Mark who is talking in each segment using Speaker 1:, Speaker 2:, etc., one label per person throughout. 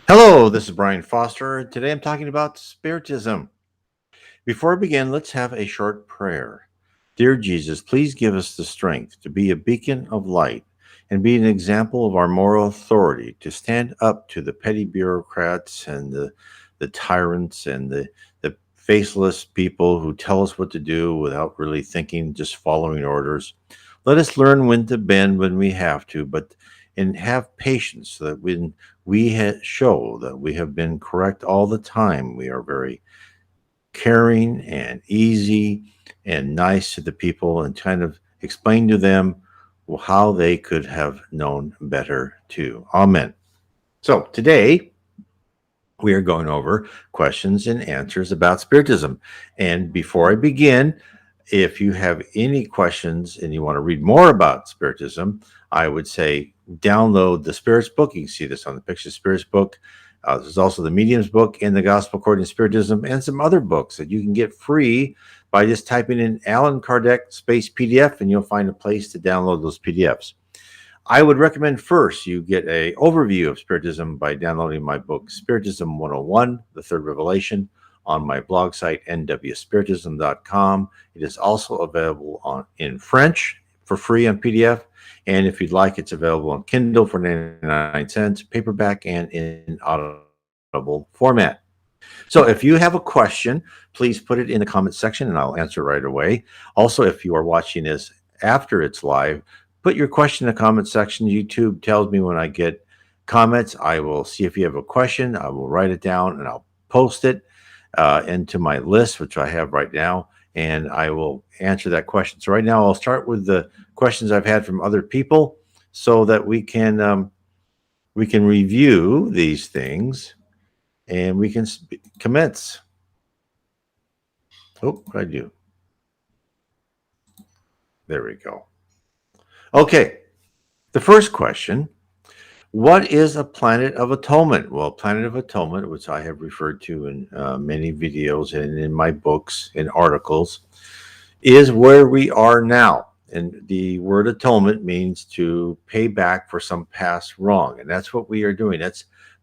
Speaker 1: Hello, this is Brian Foster. Today I'm talking about Spiritism. Before I begin, let's have a short prayer. Dear Jesus, please give us the strength to be a beacon of light and be an example of our moral authority to stand up to the petty bureaucrats and the tyrants and the faceless people who tell us what to do without really thinking, just following orders. Let us learn when to bend when we have to, but and have patience so that when show that we have been correct all the time, we are very caring and easy and nice to the people and kind of explain to them how they could have known better too. Amen. So today we are going over questions and answers about Spiritism. And before I begin, if you have any questions and you want to read more about Spiritism, I would say download the Spirits book. You can see this on the Picture Spirits book. There's also the Mediums book and the Gospel According to Spiritism and some other books that you can get free by just typing in Alan Kardec space PDF, and you'll find a place to download those PDFs. I would recommend first you get a overview of Spiritism by downloading my book, Spiritism 101, The Third Revelation, on my blog site, nwspiritism.com. It is also available in French for free on PDF. And if you'd like, it's available on Kindle for 99 cents, paperback, and in audible format. So if you have a question, please put it in the comment section and I'll answer right away. Also, if you are watching this after it's live, put your question in the comment section. YouTube tells me when I get comments. I will see if you have a question. I will write it down and I'll post it into my list, which I have right now, and I will answer that question. So right now I'll start with the questions I've had from other people so that we can review these things and we can commence. Oh, what did I do? There we go. Okay, the first question, what is a planet of atonement? Well, planet of atonement, which I have referred to in many videos and in my books and articles, is where we are now. And the word atonement means to pay back for some past wrong. And that's what we are doing.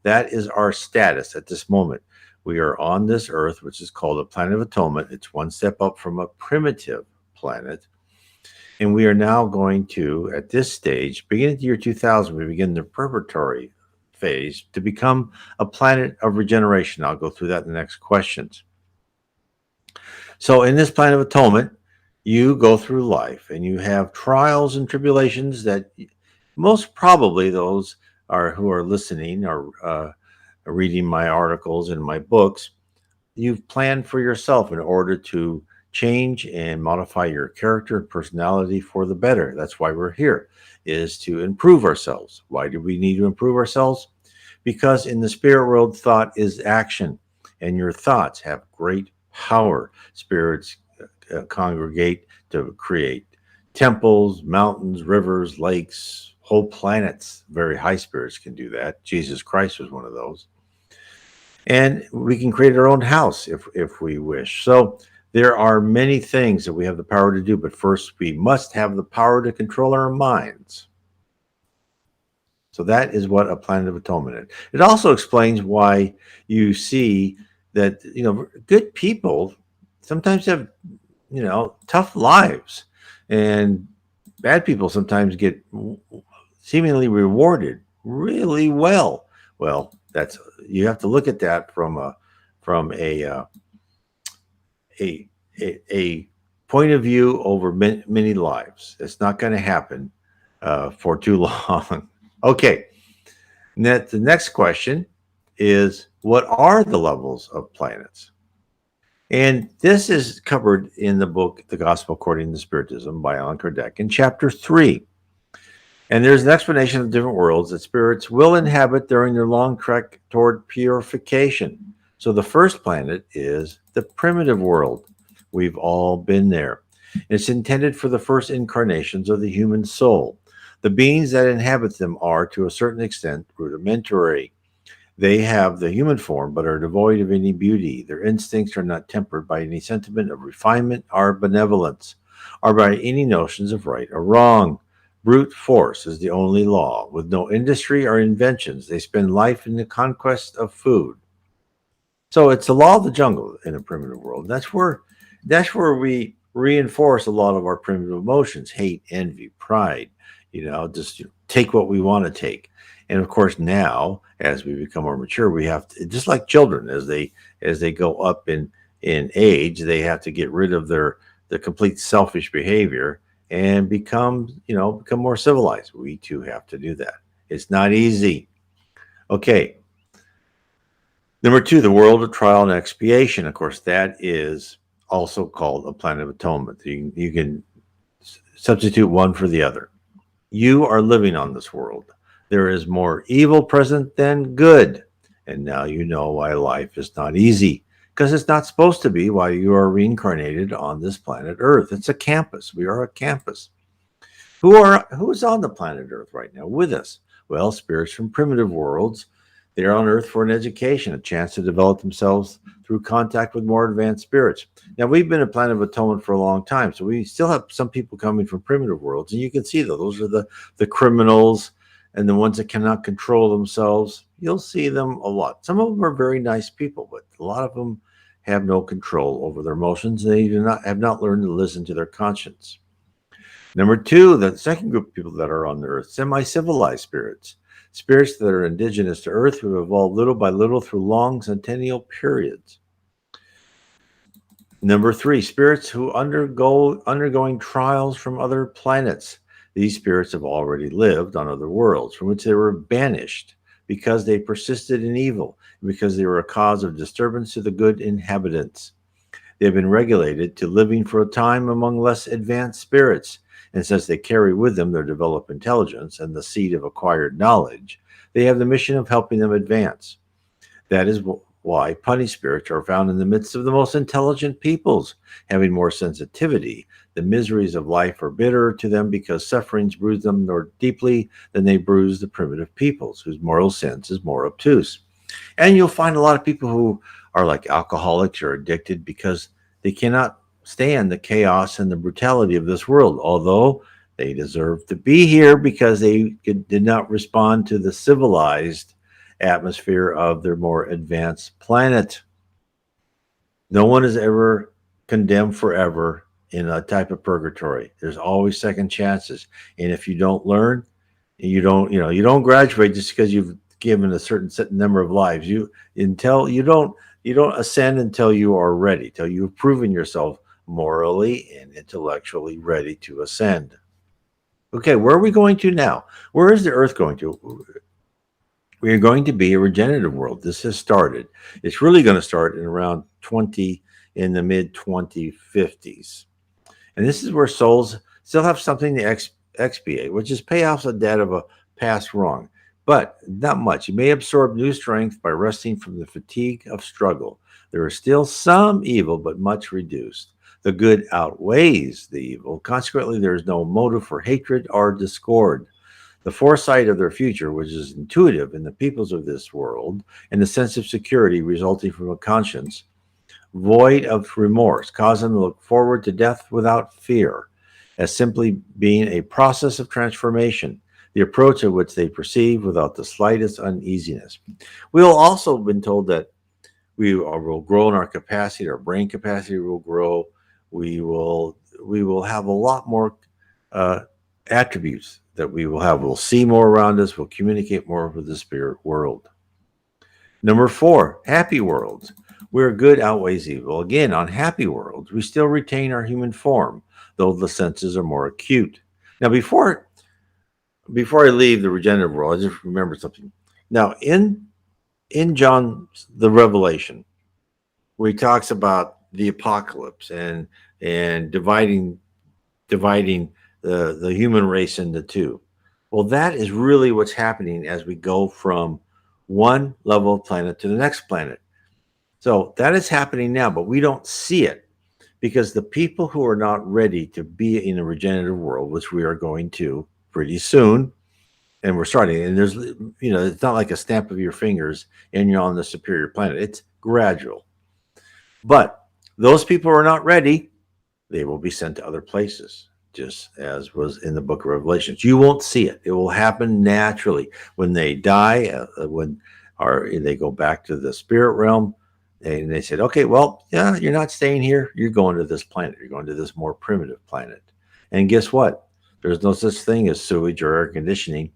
Speaker 1: That is our status at this moment. We are on this earth, which is called a planet of atonement. It's one step up from a primitive planet. And we are now going to, at this stage, beginning the year 2000, we begin the preparatory phase to become a planet of regeneration. I'll go through that in the next questions. So in this planet of atonement, you go through life and you have trials and tribulations that most probably those who are listening or reading my articles and my books, you've planned for yourself in order to change and modify your character and personality for the better. That's why we're here, is to improve ourselves. Why do we need to improve ourselves? Because in the spirit world, thought is action, and your thoughts have great power. Spirits congregate to create temples, mountains, rivers, lakes, whole planets. Very high spirits can do that. Jesus Christ was one of those. And we can create our own house if we wish. So there are many things that we have the power to do, but first we must have the power to control our minds. So that is what a planet of atonement is. It also explains why you see that, good people sometimes have, tough lives, and bad people sometimes get seemingly rewarded really well. Well, you have to look at that from a point of view over many lives. It's not going to happen for too long. Okay. The next question is, what are the levels of planets? And this is covered in the book, The Gospel According to Spiritism by Alan Kardec in chapter 3. And there's an explanation of different worlds that spirits will inhabit during their long trek toward purification. So the first planet is the primitive world. We've all been there. It's intended for the first incarnations of the human soul. The beings that inhabit them are, to a certain extent, rudimentary. They have the human form, but are devoid of any beauty. Their instincts are not tempered by any sentiment of refinement or benevolence, or by any notions of right or wrong. Brute force is the only law. With no industry or inventions, they spend life in the conquest of food. So it's the law of the jungle in a primitive world. That's where we reinforce a lot of our primitive emotions: hate, envy, pride. Just take what we want to take. And of course, now as we become more mature, we have to, just like children, as they go up in age, they have to get rid of the complete selfish behavior and become more civilized. We too have to do that. It's not easy. Okay, number two, the world of trial and expiation. Of course, that is also called a planet of atonement. You can substitute one for the other. You are living on this world. There is more evil present than good. And now you know why life is not easy. Because it's not supposed to be while you are reincarnated on this planet Earth. It's a campus. We are a campus. Who's on the planet Earth right now with us? Well, spirits from primitive worlds. They're on Earth for an education, a chance to develop themselves through contact with more advanced spirits. Now, we've been a planet of atonement for a long time, so we still have some people coming from primitive worlds, and you can see those are the criminals and the ones that cannot control themselves. You'll see them a lot. Some of them are very nice people, but a lot of them have no control over their emotions. They have not learned to listen to their conscience. Number two, the second group of people that are on the earth, semi-civilized spirits. Spirits that are indigenous to earth who have evolved little by little through long centennial periods. Number three, spirits who undergoing trials from other planets. These spirits have already lived on other worlds from which they were banished because they persisted in evil and because they were a cause of disturbance to the good inhabitants. They have been regulated to living for a time among less advanced spirits, and since they carry with them their developed intelligence and the seed of acquired knowledge, they have the mission of helping them advance. That is why punny spirits are found in the midst of the most intelligent peoples, having more sensitivity. The miseries of life are bitter to them because sufferings bruise them more deeply than they bruise the primitive peoples, whose moral sense is more obtuse. And you'll find a lot of people who are like alcoholics or addicted because they cannot stand the chaos and the brutality of this world, although they deserve to be here because they did not respond to the civilized atmosphere of their more advanced planet. No one is ever condemned forever in a type of purgatory. There's always second chances. And if you don't learn, you don't graduate just because you've given a certain set number of lives. You don't ascend until you are ready, till you've proven yourself morally and intellectually ready to ascend. Okay, where are we going to now? Where is the earth going to? We are going to be a regenerative world. This has started. It's really going to start in the mid 2050s. And this is where souls still have something to expiate, which is pay off the debt of a past wrong, but not much. You may absorb new strength by resting from the fatigue of struggle. There is still some evil, but much reduced. The good outweighs the evil. Consequently, there is no motive for hatred or discord. The foresight of their future, which is intuitive in the peoples of this world, and the sense of security resulting from a conscience void of remorse, cause them to look forward to death without fear, as simply being a process of transformation, the approach of which they perceive without the slightest uneasiness. We will also have been told that will grow in our capacity, our brain capacity will grow. We will have a lot more attributes that we will have. We'll see more around us. We'll communicate more with the spirit world. Number four, happy worlds, where good outweighs evil. Again, on happy worlds, we still retain our human form, though the senses are more acute. Now, before I leave the regenerative world, I just remember something. Now, in John the Revelation, where he talks about the apocalypse and dividing the human race into two. Well, that is really what's happening as we go from one level of planet to the next planet. So that is happening now, but we don't see it because the people who are not ready to be in a regenerative world, which we are going to pretty soon, and we're starting, and it's not like a snap of your fingers and you're on the superior planet. It's gradual. But those people who are not ready, they will be sent to other places. just as was in the book of Revelations. You won't see it. It will happen naturally when they die, when or they go back to the spirit realm. And they said, okay, well, yeah, you're not staying here. You're going to this planet. You're going to this more primitive planet. And guess what? There's no such thing as sewage or air conditioning.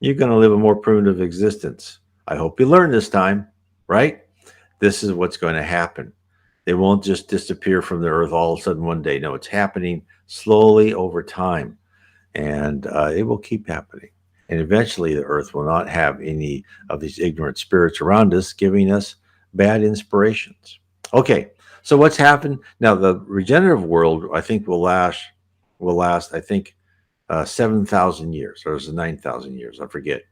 Speaker 1: You're going to live a more primitive existence. I hope you learn this time, right? This is what's going to happen. They won't just disappear from the earth all of a sudden one day. No, it's happening slowly over time, and it will keep happening. And eventually, the earth will not have any of these ignorant spirits around us giving us bad inspirations. Okay, so what's happened now? The regenerative world, I think, will last. I think 7,000 years, or is it 9,000 years? I forget.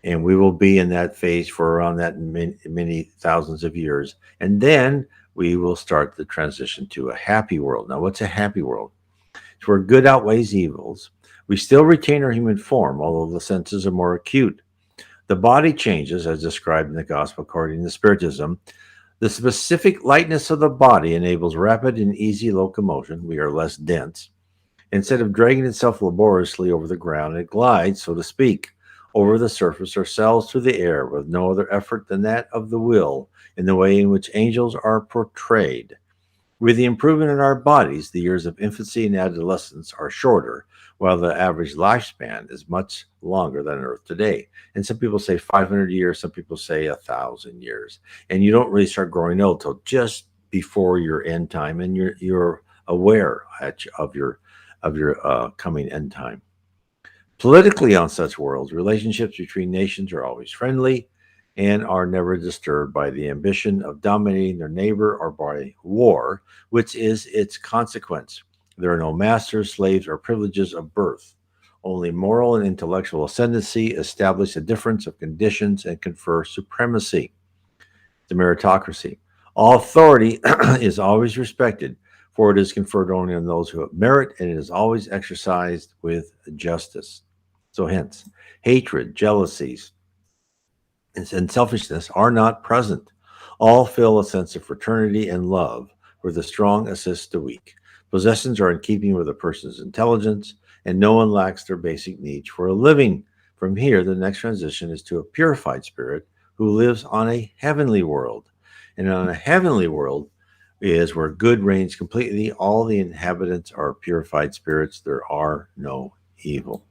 Speaker 1: And we will be in that phase for around that many thousands of years, and then we will start the transition to a happy world. Now, what's a happy world? It's where good outweighs evils. We still retain our human form, although the senses are more acute. The body changes, as described in the Gospel according to Spiritism. The specific lightness of the body enables rapid and easy locomotion. We are less dense. Instead of dragging itself laboriously over the ground, it glides, so to speak, over the surface or sails through the air with no other effort than that of the will, in the way in which angels are portrayed. With the improvement in our bodies, the years of infancy and adolescence are shorter, while the average lifespan is much longer than Earth today. And some people say 500 years, some people say 1,000 years. And you don't really start growing old till just before your end time, and you're aware of your coming end time. Politically, on such worlds, relationships between nations are always friendly and are never disturbed by the ambition of dominating their neighbor or by war, which is its consequence. There are no masters, slaves, or privileges of birth. Only moral and intellectual ascendancy establish a difference of conditions and confer supremacy. The meritocracy. All authority is always respected, for it is conferred only on those who have merit, and it is always exercised with justice. So, hence, hatred, jealousies, and selfishness are not present. All feel a sense of fraternity and love, where the strong assist the weak. Possessions are in keeping with a person's intelligence, and no one lacks their basic needs for a living. From here, the next transition is to a purified spirit who lives on a heavenly world. And on a heavenly world is where good reigns completely. All the inhabitants are purified spirits. There are no evil.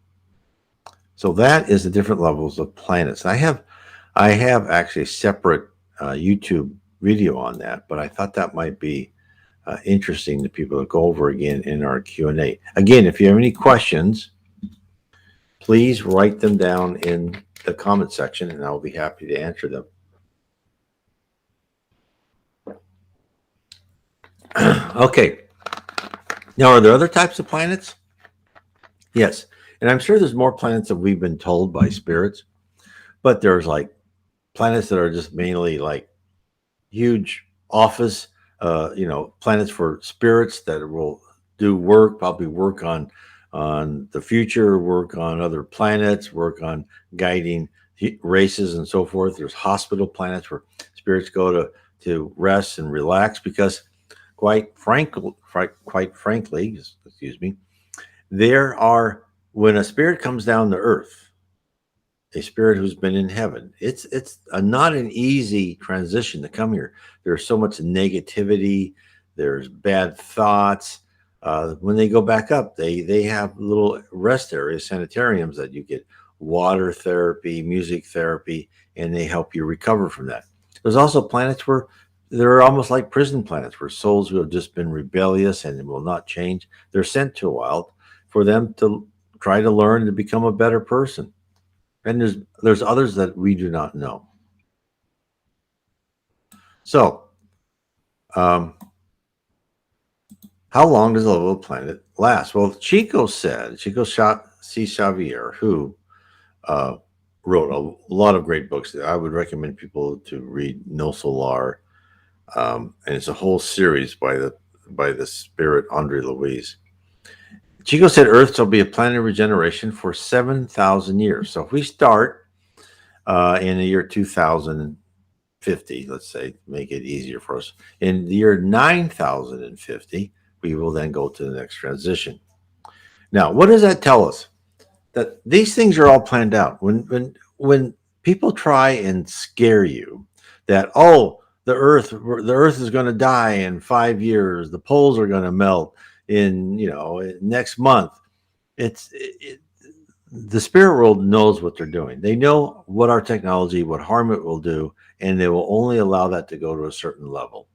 Speaker 1: So that is the different levels of planets. I have actually a separate YouTube video on that, but I thought that might be interesting to people to go over again in our Q&A. Again, if you have any questions, please write them down in the comment section, and I'll be happy to answer them. Okay. Now, are there other types of planets? Yes. And I'm sure there's more planets than we've been told by spirits, but there's like planets that are just mainly like huge office, planets for spirits that will do work, probably work on the future, work on other planets, work on guiding races and so forth. There's hospital planets where spirits go to rest and relax because, quite frankly, excuse me, there are when a spirit comes down to earth, a spirit who's been in heaven. It's not an easy transition to come here. There's so much negativity. There's bad thoughts. When they go back up, they have little rest areas, sanitariums that you get water therapy, music therapy, and they help you recover from that. There's also planets where they're almost like prison planets, where souls who have just been rebellious and will not change, they're sent to a wild for them to try to learn to become a better person. And there's others that we do not know. So, how long does a little planet last? Well, Chico C. Xavier, who wrote a lot of great books. I would recommend people to read No Solar, and it's a whole series by the spirit Andre Louise. Chico said Earth shall be a planet of regeneration for 7,000 years. So if we start in the year 2050, let's say, make it easier for us, in the year 9,050, we will then go to the next transition. Now, what does that tell us? That these things are all planned out. When people try and scare you that, oh, the earth is going to die in 5 years, the poles are going to melt in, next month. The spirit world knows what they're doing. They know what our technology, what harm it will do, and they will only allow that to go to a certain level.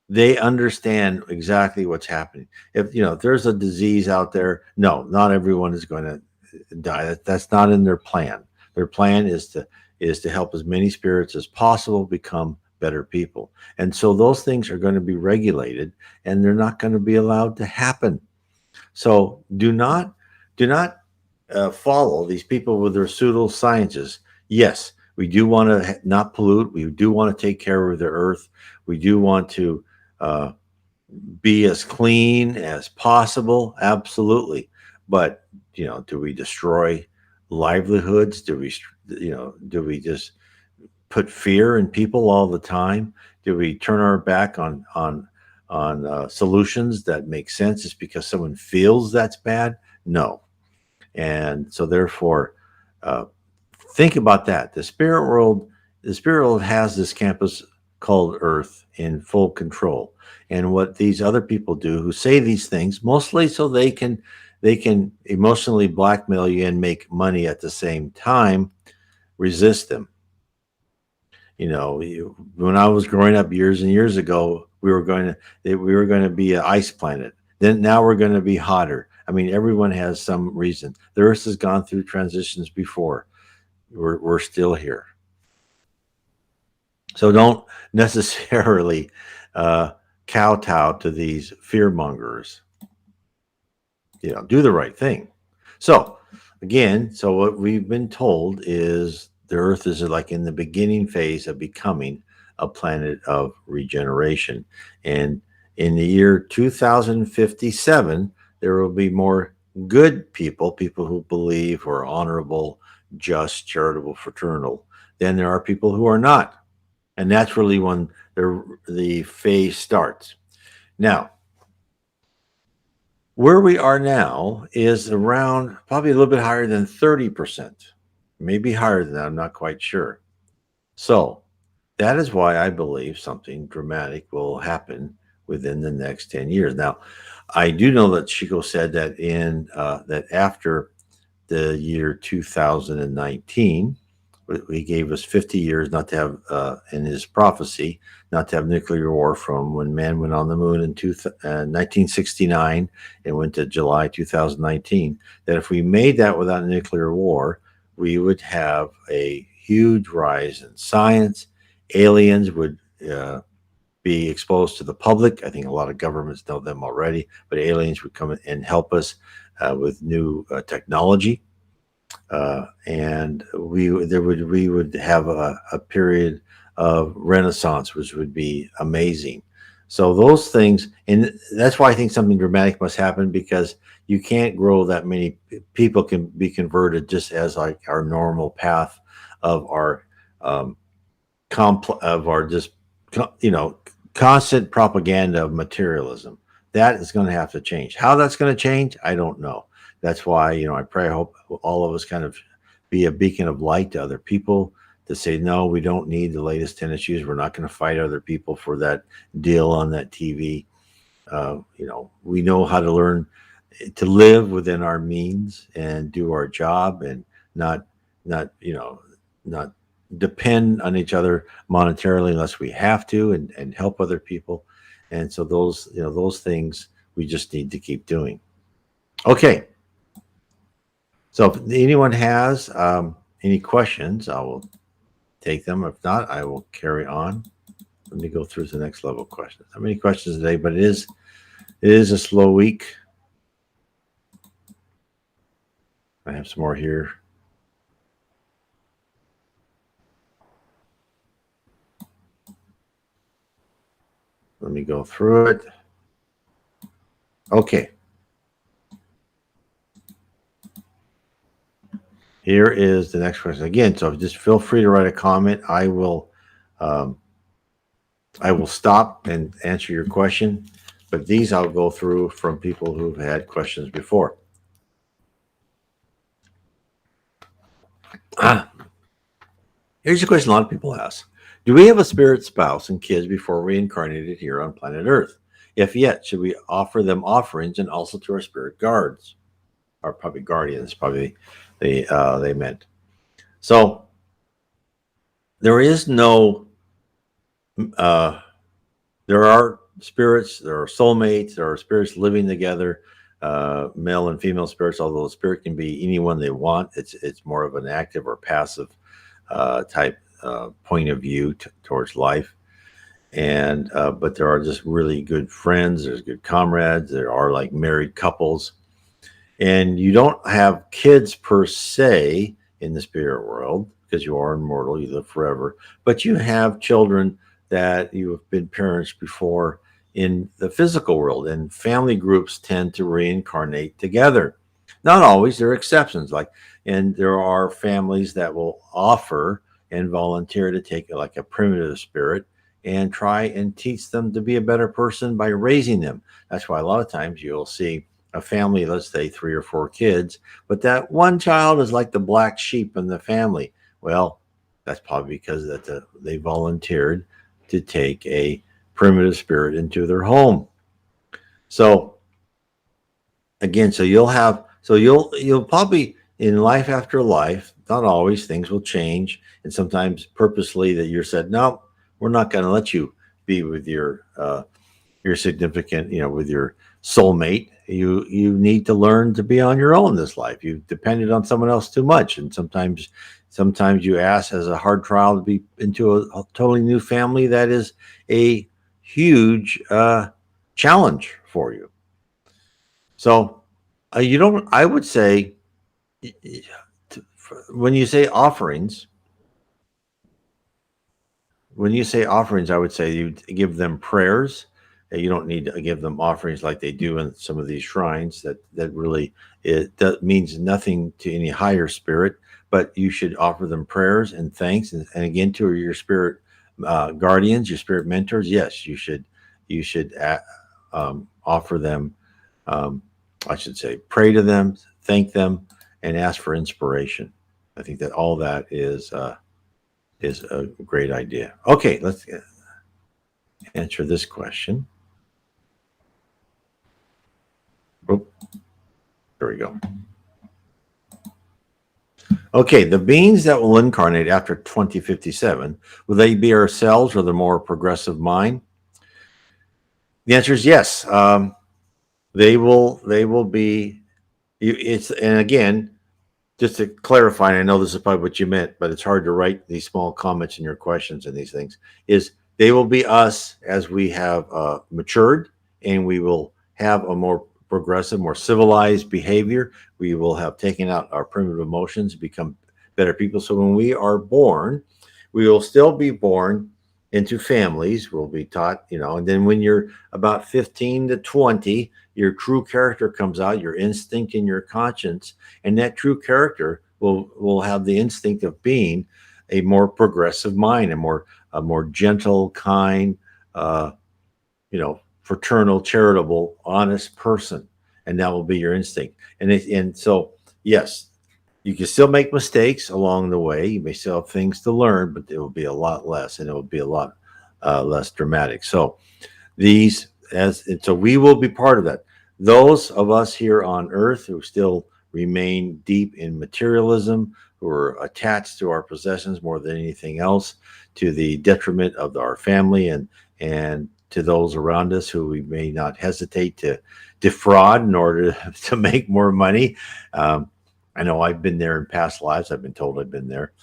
Speaker 1: They understand exactly what's happening. If there's a disease out there, no, not everyone is going to die. That's not in their plan. Their plan is to help as many spirits as possible become better people. And so those things are going to be regulated, and they're not going to be allowed to happen. So do not follow these people with their pseudosciences. Yes, we do want to not pollute. We do want to take care of the earth. We do want to uh, be as clean as possible. Absolutely. But, do we destroy livelihoods? Do we just put fear in people all the time? Do we turn our back on solutions that make sense just because someone feels that's bad? No. And so therefore, uh, think about that. The spirit world has this campus called Earth in full control. And what these other people do who say these things, mostly so they can emotionally blackmail you and make money at the same time, resist them. When I was growing up years and years ago, we were going to be an ice planet. Then now we're going to be hotter. I mean, everyone has some reason. The Earth has gone through transitions before. We're still here. So don't necessarily uh, kowtow to these fear mongers. Do the right thing. So again, what we've been told is the Earth is like in the beginning phase of becoming a planet of regeneration, and in the year 2057, there will be more good people who believe or honorable, just, charitable, fraternal, than there are people who are not, and that's really when the phase starts. Now, where we are now is around probably a little bit higher than 30%, maybe higher than that. I'm not quite sure. So that is why I believe something dramatic will happen within the next 10 years. Now, I do know that Chico said that after the year 2019, he gave us 50 years not to have, in his prophecy, not to have nuclear war from when man went on the moon in 1969 and went to July 2019. That if we made that without nuclear war, we would have a huge rise in science. Aliens would be exposed to the public. I think a lot of governments know them already, but aliens would come and help us with new technology, and we would have a period of renaissance, which would be amazing. So those things, and that's why I think something dramatic must happen, because you can't grow that many people can be converted just as like our normal path of our of our just constant propaganda of materialism. That is going to have to change. How that's going to change, I don't know. That's why I pray, I hope all of us kind of be a beacon of light to other people, to say, no, we don't need the latest tennis shoes. We're not going to fight other people for that deal on that TV. We know how to learn to live within our means and do our job, and not depend on each other monetarily unless we have to, and help other people. And so those things we just need to keep doing. Okay. So if anyone has any questions, I will take them. If not, I will carry on. Let me go through the next level of questions. How many questions today? But it is a slow week. I have some more here. Let me go through it. Okay. Here is the next question again. So just feel free to write a comment. I will stop and answer your question. But these I'll go through from people who've had questions before. Here's a question a lot of people ask. Do we have a spirit spouse and kids before reincarnated here on planet Earth? If yet, should we offer them offerings and also to our spirit guards? Or probably guardians, probably they meant. So there is no there are spirits, there are soulmates, there are spirits living together, male and female spirits, although a spirit can be anyone they want. It's more of an active or passive type point of view towards life. And but there are just really good friends, there's good comrades, there are like married couples. And you don't have kids per se in the spirit world because you are immortal, you live forever, but you have children that you have been parents before in the physical world, and family groups tend to reincarnate together. Not always, there are exceptions, like, and there are families that will offer and volunteer to take like a primitive spirit and try and teach them to be a better person by raising them. That's why a lot of times you'll see a family, let's say 3 or 4 kids, but that one child is like the black sheep in the family. Well, that's probably because they volunteered to take a primitive spirit into their home. So again, you'll probably in life after life, not always, things will change, and sometimes purposely that you're said, no, we're not going to let you be with your significant, with your soulmate. You need to learn to be on your own this life. You've depended on someone else too much, and sometimes you ask as a hard trial to be into a totally new family. That is a huge challenge for you. So you don't. I would say when you say offerings, I would say you give them prayers. You don't need to give them offerings like they do in some of these shrines. That really that means nothing to any higher spirit. But you should offer them prayers and thanks, and again to your spirit guardians, your spirit mentors. Yes, you should offer them. I should say, pray to them, thank them, and ask for inspiration. I think that all that is a great idea. Okay, let's answer this question. Oh, there we go. Okay, the beings that will incarnate after 2057, will they be ourselves or the more progressive mind? The answer is yes. They will be. And again, just to clarify, and I know this is probably what you meant, but it's hard to write these small comments in your questions and these things, is they will be us as we have matured, and we will have a more progressive, more civilized behavior. We will have taken out our primitive emotions, become better people. So when we are born, we will still be born into families. We'll be taught, and then when you're about 15 to 20, your true character comes out, your instinct and your conscience, and that true character will have the instinct of being a more progressive mind, a more gentle, kind, fraternal, charitable, honest person, and that will be your instinct. And so yes, you can still make mistakes along the way. You may still have things to learn, but it will be a lot less, and it will be a lot less dramatic. So so we will be part of that. Those of us here on Earth who still remain deep in materialism, who are attached to our possessions more than anything else, to the detriment of our family and to those around us who we may not hesitate to defraud in order to make more money. I know I've been there in past lives. I've been told I've been there.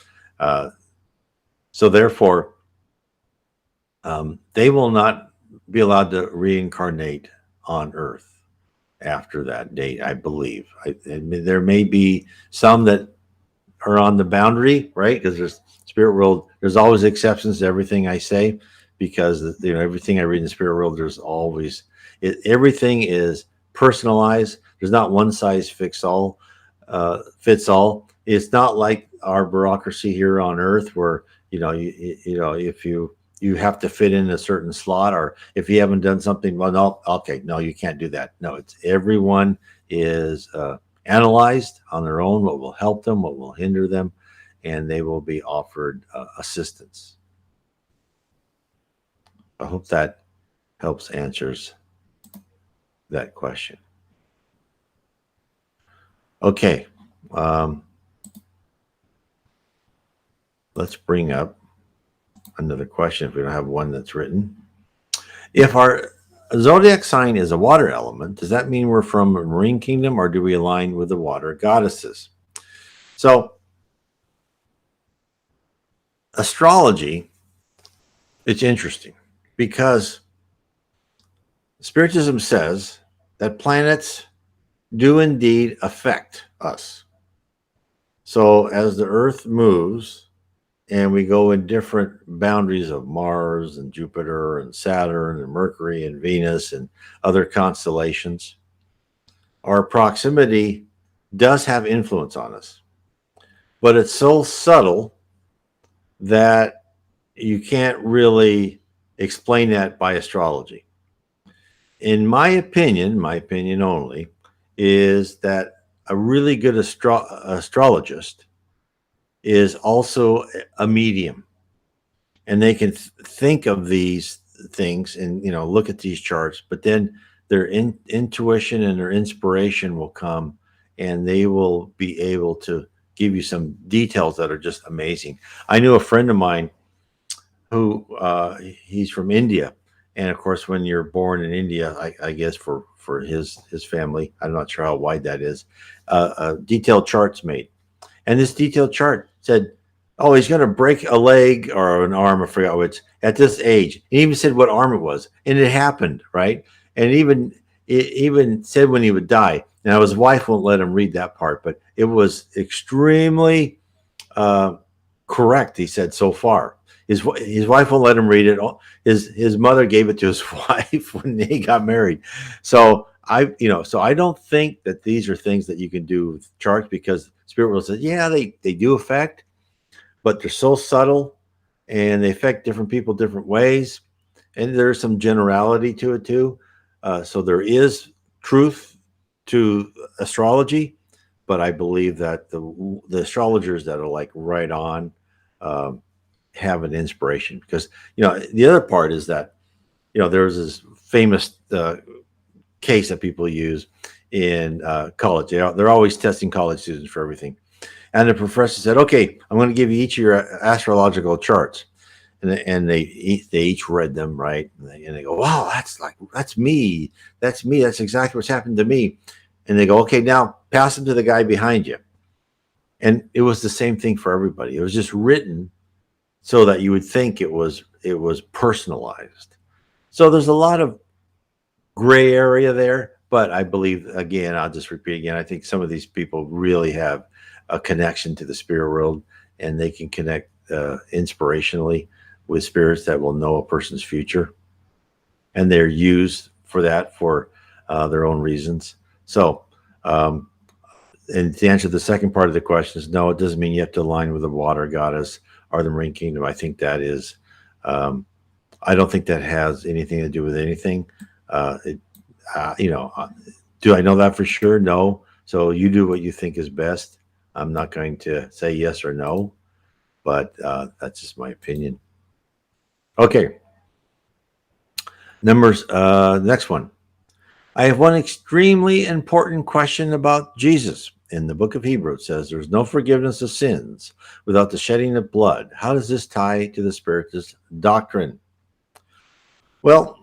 Speaker 1: So therefore, they will not be allowed to reincarnate on Earth after that date, I believe. There may be some that are on the boundary, right? Because there's spirit world. There's always exceptions to everything I say, because everything I read in the spirit world, there's always everything is personalized. There's not one size fits all. It's not like our bureaucracy here on Earth, where if you you have to fit in a certain slot, or if you haven't done something, well, no, okay, no, you can't do that. No, it's everyone is analyzed on their own, what will help them, what will hinder them, and they will be offered assistance. I hope that helps answers that question. Okay, let's bring up another question if we don't have one that's written. If our zodiac sign is a water element, does that mean we're from a marine kingdom, or do we align with the water goddesses? So, astrology, it's interesting because Spiritism says that planets do indeed affect us. So, as the Earth moves, and we go in different boundaries of Mars and Jupiter and Saturn and Mercury and Venus and other constellations, our proximity does have influence on us. But it's so subtle that you can't really explain that by astrology. In my opinion only, is that a really good astrologist is also a medium, and they can think of these things and look at these charts, but then their intuition and their inspiration will come, and they will be able to give you some details that are just amazing. I knew a friend of mine who he's from India, and of course, when you're born in India, I guess for his family, I'm not sure how wide that is, detailed charts made. And this detailed chart said, oh, he's going to break a leg or an arm, I forgot which, at this age. He even said what arm it was. And it happened, right? And it even said when he would die. Now, his wife won't let him read that part, but it was extremely correct, he said, so far. His wife won't let him read it. His mother gave it to his wife when they got married. So I don't think that these are things that you can do with charts, because Spirit World says, yeah, they do affect, but they're so subtle and they affect different people different ways. And there's some generality to it too. So there is truth to astrology, but I believe that the astrologers that are like right on have an inspiration, because the other part is that there's this famous case that people use in college. They're always testing college students for everything, and the professor said, "Okay, I'm going to give you each of your astrological charts," and they each read them, right, and they go, "Wow, that's me, that's exactly what's happened to me," and they go, "Okay, now pass them to the guy behind you," and it was the same thing for everybody. It was just written so that you would think it was personalized. So there's a lot of gray area there, but I believe, again, I'll just repeat again, I think some of these people really have a connection to the spirit world, and they can connect inspirationally with spirits that will know a person's future, and they're used for that for their own reasons. So, and to answer the second part of the question is no, it doesn't mean you have to align with the water goddess or the marine kingdom. I think that is, I don't think that has anything to do with anything. Do I know that for sure? No. So you do what you think is best. I'm not going to say yes or no, but that's just my opinion. Okay. Next one. I have one extremely important question about Jesus. In the book of Hebrews, it says there's no forgiveness of sins without the shedding of blood. How does this tie to the Spiritist doctrine? Well,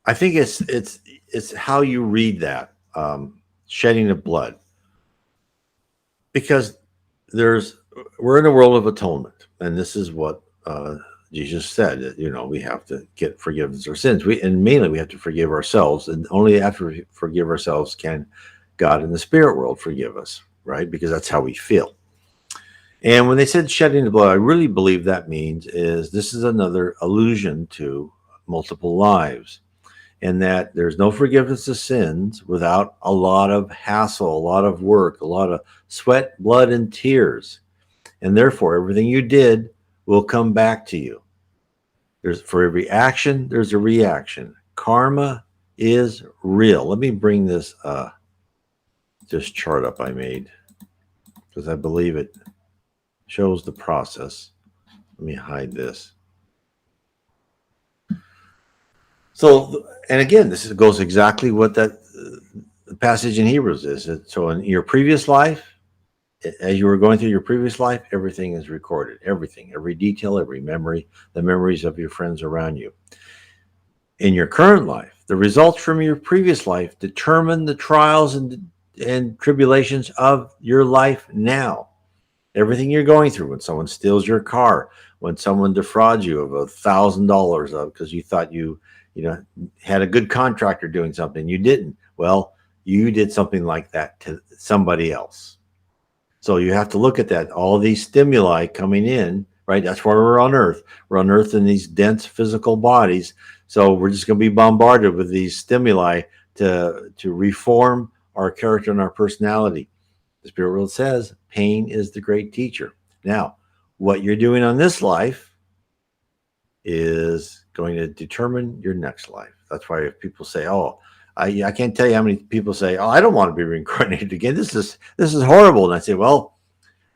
Speaker 1: I think it's how you read that, shedding of blood, because we're in a world of atonement, and this is what Jesus said, that we have to get forgiveness of our sins. And mainly we have to forgive ourselves, and only after we forgive ourselves can God in the spirit world forgive us, right? Because that's how we feel. And when they said shedding the blood, I really believe that means this is another allusion to multiple lives, and that there's no forgiveness of sins without a lot of hassle, a lot of work, a lot of sweat, blood, and tears. And therefore, everything you did will come back to you. For every action, there's a reaction. Karma is real. Let me bring this chart up I made because I believe it shows the process. Let me hide this. So, and again, goes exactly what that passage in Hebrews is. So, in your previous life, as you were going through your previous life, everything is recorded. Everything, every detail, every memory, the memories of your friends around you. In your current life, the results from your previous life determine the trials and tribulations of your life now. Everything you're going through, when someone steals your car, when someone defrauds you of $1,000 of because you thought you had a good contractor doing something, you didn't. Well, you did something like that to somebody else. So you have to look at that. All these stimuli coming in, right? That's why we're on Earth. We're on Earth in these dense physical bodies. So we're just going to be bombarded with these stimuli to reform our character and our personality. The spirit world says pain is the great teacher. Now, what you're doing on this life is going to determine your next life. That's why if people say, "Oh, I can't tell you how many people say, oh, I don't want to be reincarnated again. This is horrible." And I say, well,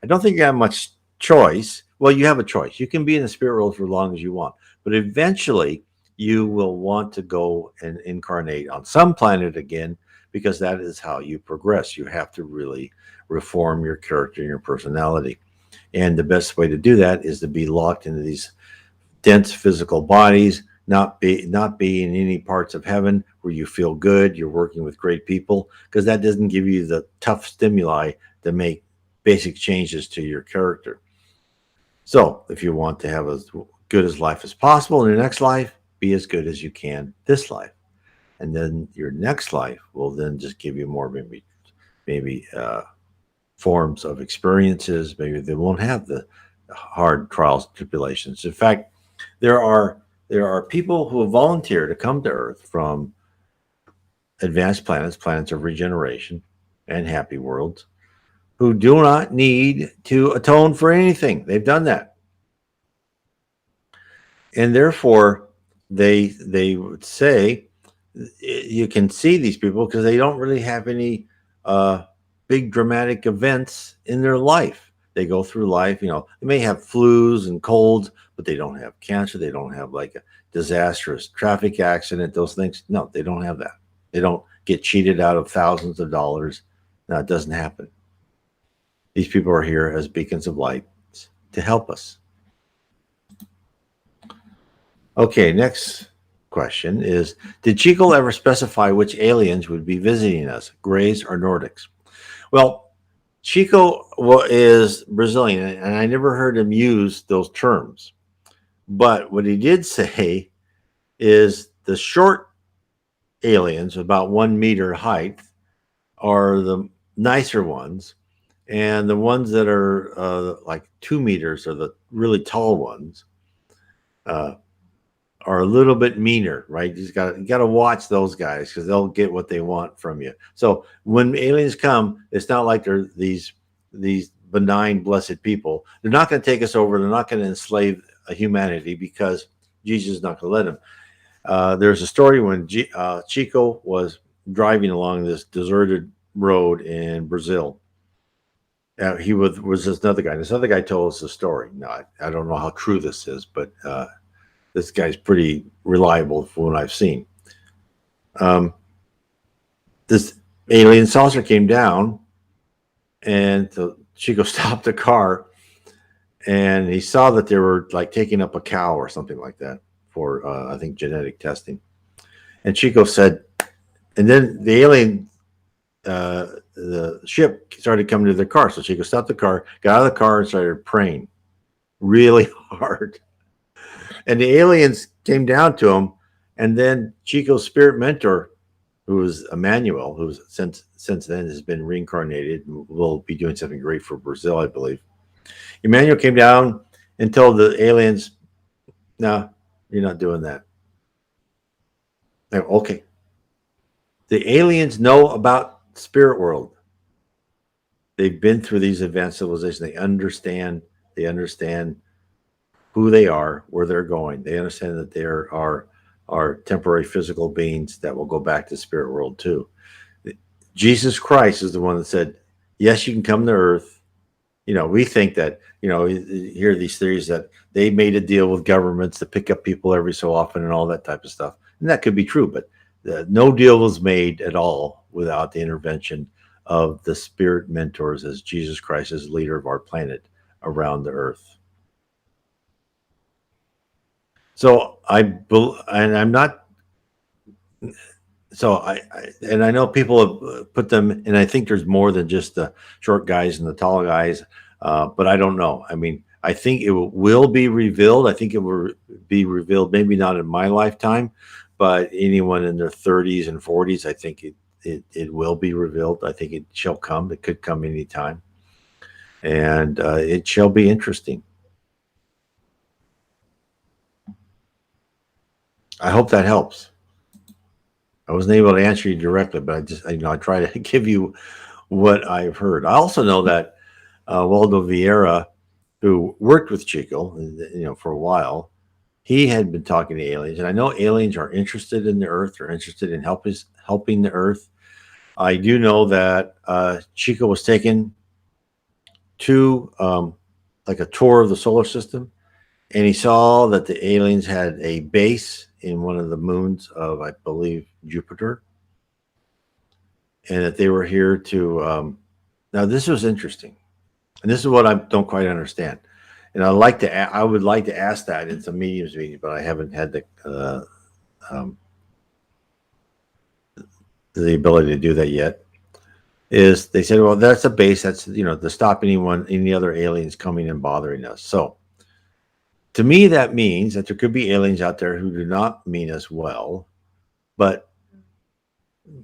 Speaker 1: I don't think you have much choice. Well, you have a choice. You can be in the spirit world for as long as you want, but eventually you will want to go and incarnate on some planet again because that is how you progress. You have to really reform your character and your personality. And the best way to do that is to be locked into these dense physical bodies, not be in any parts of heaven where you feel good, you're working with great people, because that doesn't give you the tough stimuli to make basic changes to your character. So if you want to have as good as life as possible in your next life, be as good as you can this life. And then your next life will then just give you more maybe forms of experiences. Maybe they won't have the hard trials and tribulations. In fact, there are people who volunteer to come to Earth from advanced planets of regeneration, and happy worlds, who do not need to atone for anything. They've done that, and therefore they would say you can see these people because they don't really have any big dramatic events in their life. They go through life, they may have flus and colds, but they don't have cancer. They don't have like a disastrous traffic accident, those things. No, they don't have that. They don't get cheated out of thousands of dollars. No, it doesn't happen. These people are here as beacons of light to help us. Okay, next question is, did Chico ever specify which aliens would be visiting us, Greys or Nordics? Well, Chico is Brazilian, and I never heard him use those terms. But what he did say is the short aliens, about 1 meter height, are the nicer ones, and the ones that are like 2 meters are the really tall ones. Are a little bit meaner, right? You got to watch those guys because they'll get what they want from you. So when aliens come, it's not like they're these benign, blessed people. They're not going to take us over. They're not going to enslave humanity because Jesus is not going to let them. There's a story when Chico was driving along this deserted road in Brazil. He was this other guy. This other guy told us the story. Now, I don't know how true this is, but this guy's pretty reliable from what I've seen. This alien saucer came down, and so Chico stopped the car, and he saw that they were like taking up a cow or something like that for, I think, genetic testing. And Chico said, and then the alien, the ship started coming to the car. So Chico stopped the car, got out of the car, and started praying really hard. And the aliens came down to him, and then Chico's spirit mentor, who was Emmanuel, who's since then has been reincarnated, will be doing something great for Brazil, I believe. Emmanuel came down and told the aliens, "No, you're not doing that." Like, okay. The aliens know about spirit world. They've been through these advanced civilizations. They understand who they are, where they're going. They understand that there are temporary physical beings that will go back to the spirit world too. Jesus Christ is the one that said, yes, you can come to earth. We think that, you hear these theories that they made a deal with governments to pick up people every so often and all that type of stuff. And that could be true, but no deal was made at all without the intervention of the spirit mentors as Jesus Christ as leader of our planet around the earth. So and I'm not. So and I know people have put them, and I think there's more than just the short guys and the tall guys, but I don't know. I mean, I think it will be revealed. I think it will be revealed, maybe not in my lifetime, but anyone in their 30s and 40s, I think it will be revealed. I think it shall come. It could come anytime, and it shall be interesting. I hope that helps. I wasn't able to answer you directly, but I try to give you what I've heard. I also know that Waldo Vieira, who worked with Chico, for a while, he had been talking to aliens, and I know aliens are interested in the Earth, or interested in helping the Earth. I do know that Chico was taken to like a tour of the solar system, and he saw that the aliens had a base in one of the moons of, I believe, Jupiter, and that they were here to. Now, this was interesting, and this is what I don't quite understand. And I would like to ask that in some mediums meeting, but I haven't had um, the ability to do that yet. Is they said, well, that's a base that's to stop any other aliens coming and bothering us. So to me, that means that there could be aliens out there who do not mean us well, but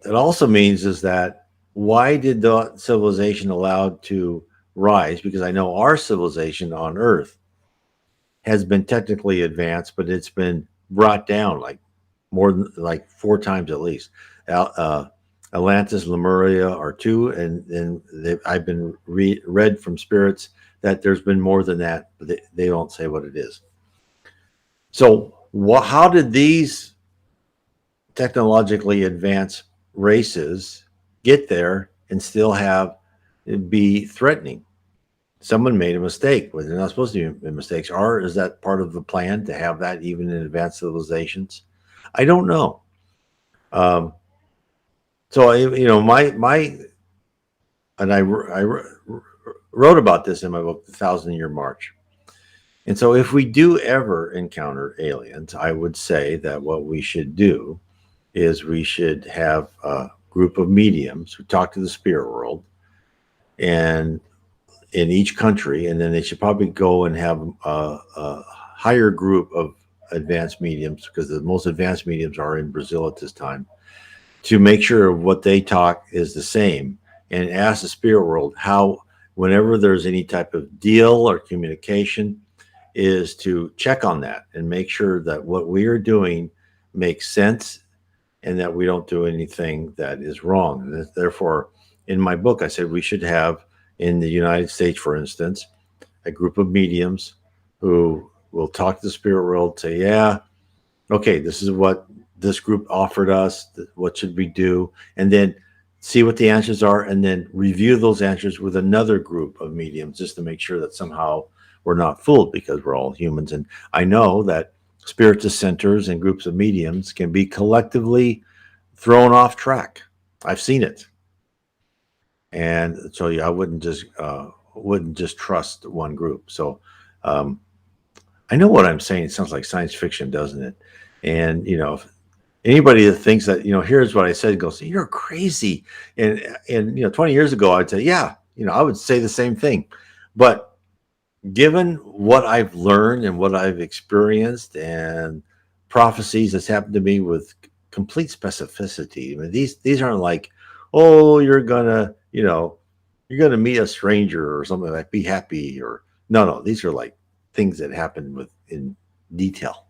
Speaker 1: it also means is that why did the civilization allowed to rise? Because I know our civilization on Earth has been technically advanced, but it's been brought down like more than like 4 times at least. Atlantis, Lemuria are two, and then I've been read from spirits that there's been more than that, but they don't say what it is. So how did these technologically advanced races get there and still have it be threatening? Someone made a mistake. Well, they're not supposed to be mistakes. Or is that part of the plan to have that even in advanced civilizations? I don't know. So I wrote about this in my book, The 1,000-Year March. And so if we do ever encounter aliens, I would say that what we should do is we should have a group of mediums who talk to the spirit world, and in each country, and then they should probably go and have a higher group of advanced mediums, because the most advanced mediums are in Brazil at this time, to make sure what they talk is the same, and ask the spirit world how, whenever there's any type of deal or communication, is to check on that and make sure that what we are doing makes sense and that we don't do anything that is wrong. And therefore, in my book, I said we should have, in the United States, for instance, a group of mediums who will talk to the spirit world, say, yeah, okay, this is what this group offered us. What should we do? And then see what the answers are, and then review those answers with another group of mediums, just to make sure that somehow we're not fooled, because we're all humans. And I know that spiritist centers and groups of mediums can be collectively thrown off track. I've seen it. And so I wouldn't just trust one group. So I know what I'm saying. It sounds like science fiction, doesn't it? And if anybody that thinks that here's what I said, goes, you're crazy. And 20 years ago, I'd say, yeah, I would say the same thing. But given what I've learned and what I've experienced and prophecies that's happened to me with complete specificity, I mean, these aren't like, oh, you're gonna meet a stranger or something like, be happy, or no, these are like things that happen in detail.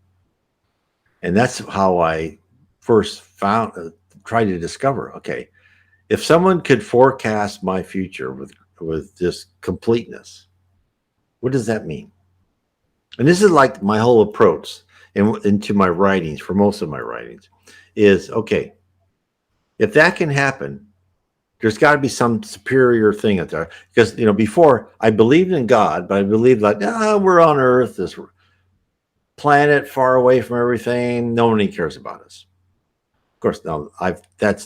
Speaker 1: And that's how I first tried to discover, okay, if someone could forecast my future with just completeness, what does that mean? And this is like my whole approach into my writings, for most of my writings, is okay, if that can happen, there's got to be some superior thing out there. Because, before I believed in God, but I believed like, we're on Earth, this planet far away from everything. Nobody cares about us. Of course, now I've had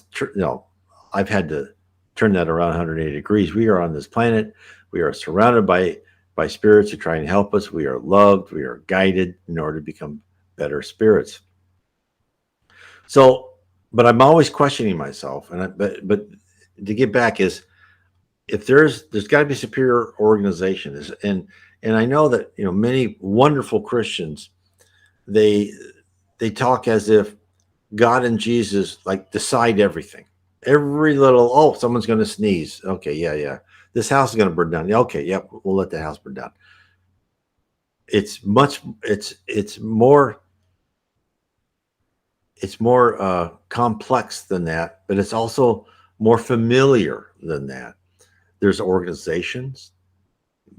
Speaker 1: to turn that around 180 degrees. We are on this planet. We are surrounded by spirits who try and help us. We are loved. We are guided in order to become better spirits. So, but I'm always questioning myself, but to get back is, if there's got to be superior organization, and I know that many wonderful Christians, they they talk as if God and Jesus like decide everything. Every little, someone's going to sneeze. Okay, yeah, yeah. This house is going to burn down. Yeah, okay, yep. We'll let the house burn down. It's more complex than that, but it's also more familiar than that. There's organizations.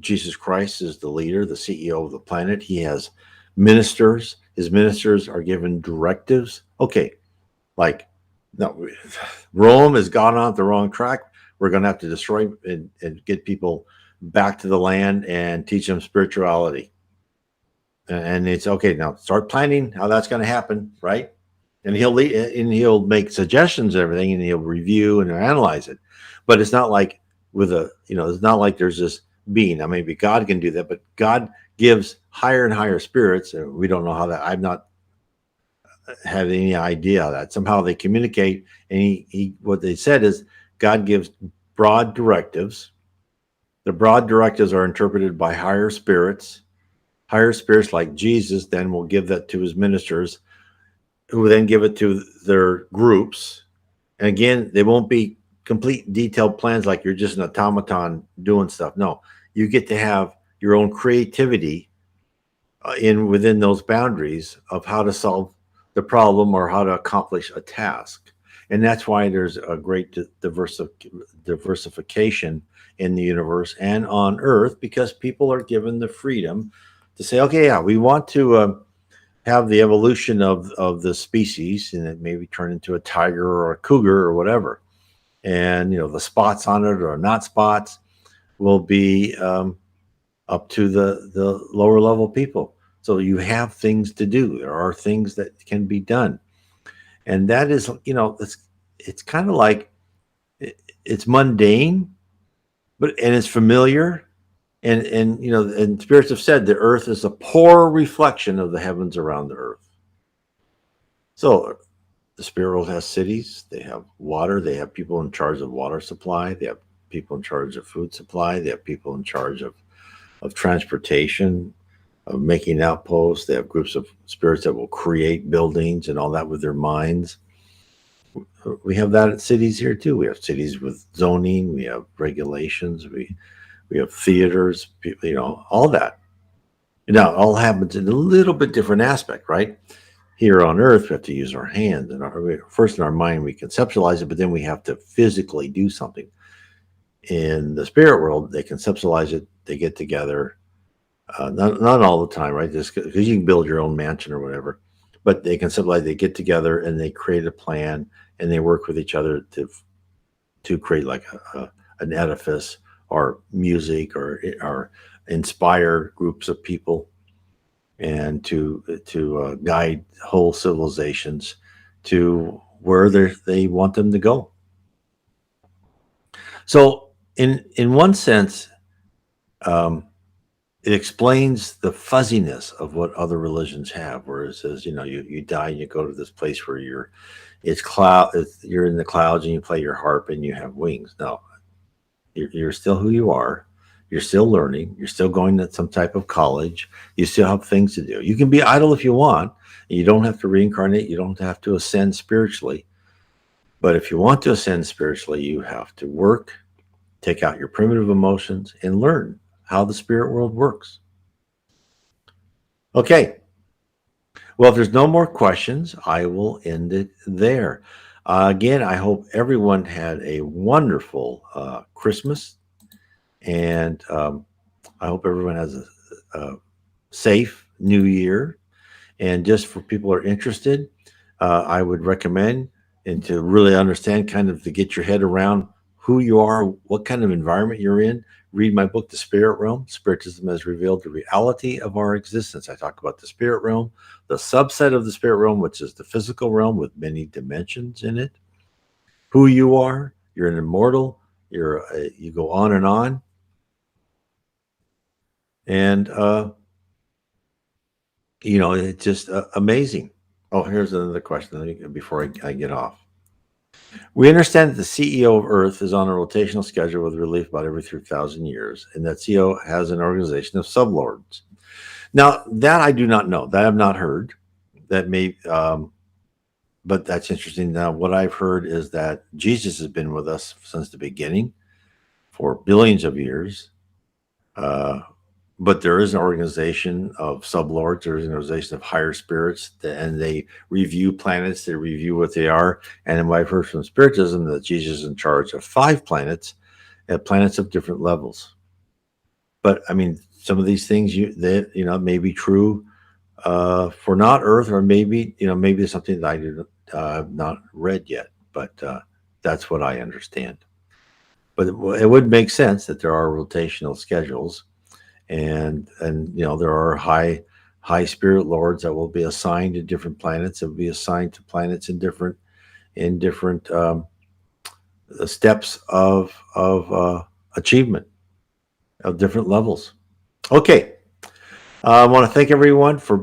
Speaker 1: Jesus Christ is the leader, the CEO of the planet. He has ministers. His ministers are given directives. Okay, like, no, Rome has gone on the wrong track. We're going to have to destroy and get people back to the land and teach them spirituality. And it's okay, now start planning how that's going to happen, right? And he'll make suggestions and everything, and he'll review and analyze it. But it's not like it's not like there's this being. Now maybe God can do that, but God gives higher and higher spirits. And we don't know how that. I've not had any idea that somehow they communicate. And he what they said is God gives broad directives. The broad directives are interpreted by higher spirits. Higher spirits like Jesus then will give that to his ministers, who will then give it to their groups. And again, they won't be complete detailed plans like you're just an automaton doing stuff. No, you get to have your own creativity within those boundaries of how to solve the problem or how to accomplish a task. And that's why there's a great diversification in the universe and on Earth, because people are given the freedom to say, okay, yeah, we want to have the evolution of the species, and it maybe turn into a tiger or a cougar or whatever. And the spots on it or not spots will be up to the lower level people. So you have things to do. There are things that can be done, and that is it's kind of like it's mundane, and it's familiar. And spirits have said the earth is a poor reflection of the heavens around the earth. So the spirit world has cities, they have water, they have people in charge of water supply, they have people in charge of food supply, they have people in charge of transportation, of making outposts, they have groups of spirits that will create buildings and all that with their minds. We have that at cities here too. We have cities with zoning, we have regulations, we have theaters, all that. Now, it all happens in a little bit different aspect, right? Here on Earth, we have to use our hands, and first in our mind we conceptualize it, but then we have to physically do something. In the spirit world, they conceptualize it, they get together, not all the time, right? Just because you can build your own mansion or whatever, but they conceptualize, they get together and they create a plan, and they work with each other to create like an edifice or music or inspire groups of people, and to guide whole civilizations to where they want them to go. So in one sense, um, it explains the fuzziness of what other religions have, where it says, you die and you go to this place where you're in the clouds and you play your harp and you have wings. No, you're still who you are. You're still learning. You're still going to some type of college. You still have things to do. You can be idle if you want. You don't have to reincarnate. You don't have to ascend spiritually. But if you want to ascend spiritually, you have to work, take out your primitive emotions, and learn how the spirit world works. Okay. Well, if there's no more questions, I will end it there. Again, I hope everyone had a wonderful Christmas, and I hope everyone has a safe new year. And just for people who are interested, I would recommend, and to really understand, kind of to get your head around who you are, what kind of environment you're in, read my book, The Spirit Realm. Spiritism has revealed the reality of our existence. I talk about the spirit realm, the subset of the spirit realm, which is the physical realm with many dimensions in it, who you are. You're an immortal. You go on and on. And, it's just amazing. Oh, here's another question before I get off. We understand that the CEO of Earth is on a rotational schedule with relief about every 3,000 years, and that CEO has an organization of sublords. Now, that I do not know. That I've not heard. That may, but that's interesting. Now, what I've heard is that Jesus has been with us since the beginning for billions of years. Uh, but there is an organization of sublords, there is an organization of higher spirits, and they review planets, they review what they are. And what I've heard from Spiritism, that Jesus is in charge of 5 planets, at planets of different levels. But I mean, some of these things may be true for not Earth, or maybe it's something that I did not read yet. But that's what I understand. But it would make sense that there are rotational schedules, and there are high spirit lords that will be assigned to different planets, that will be assigned to planets in different steps of achievement, of different levels. Okay, I want to thank everyone for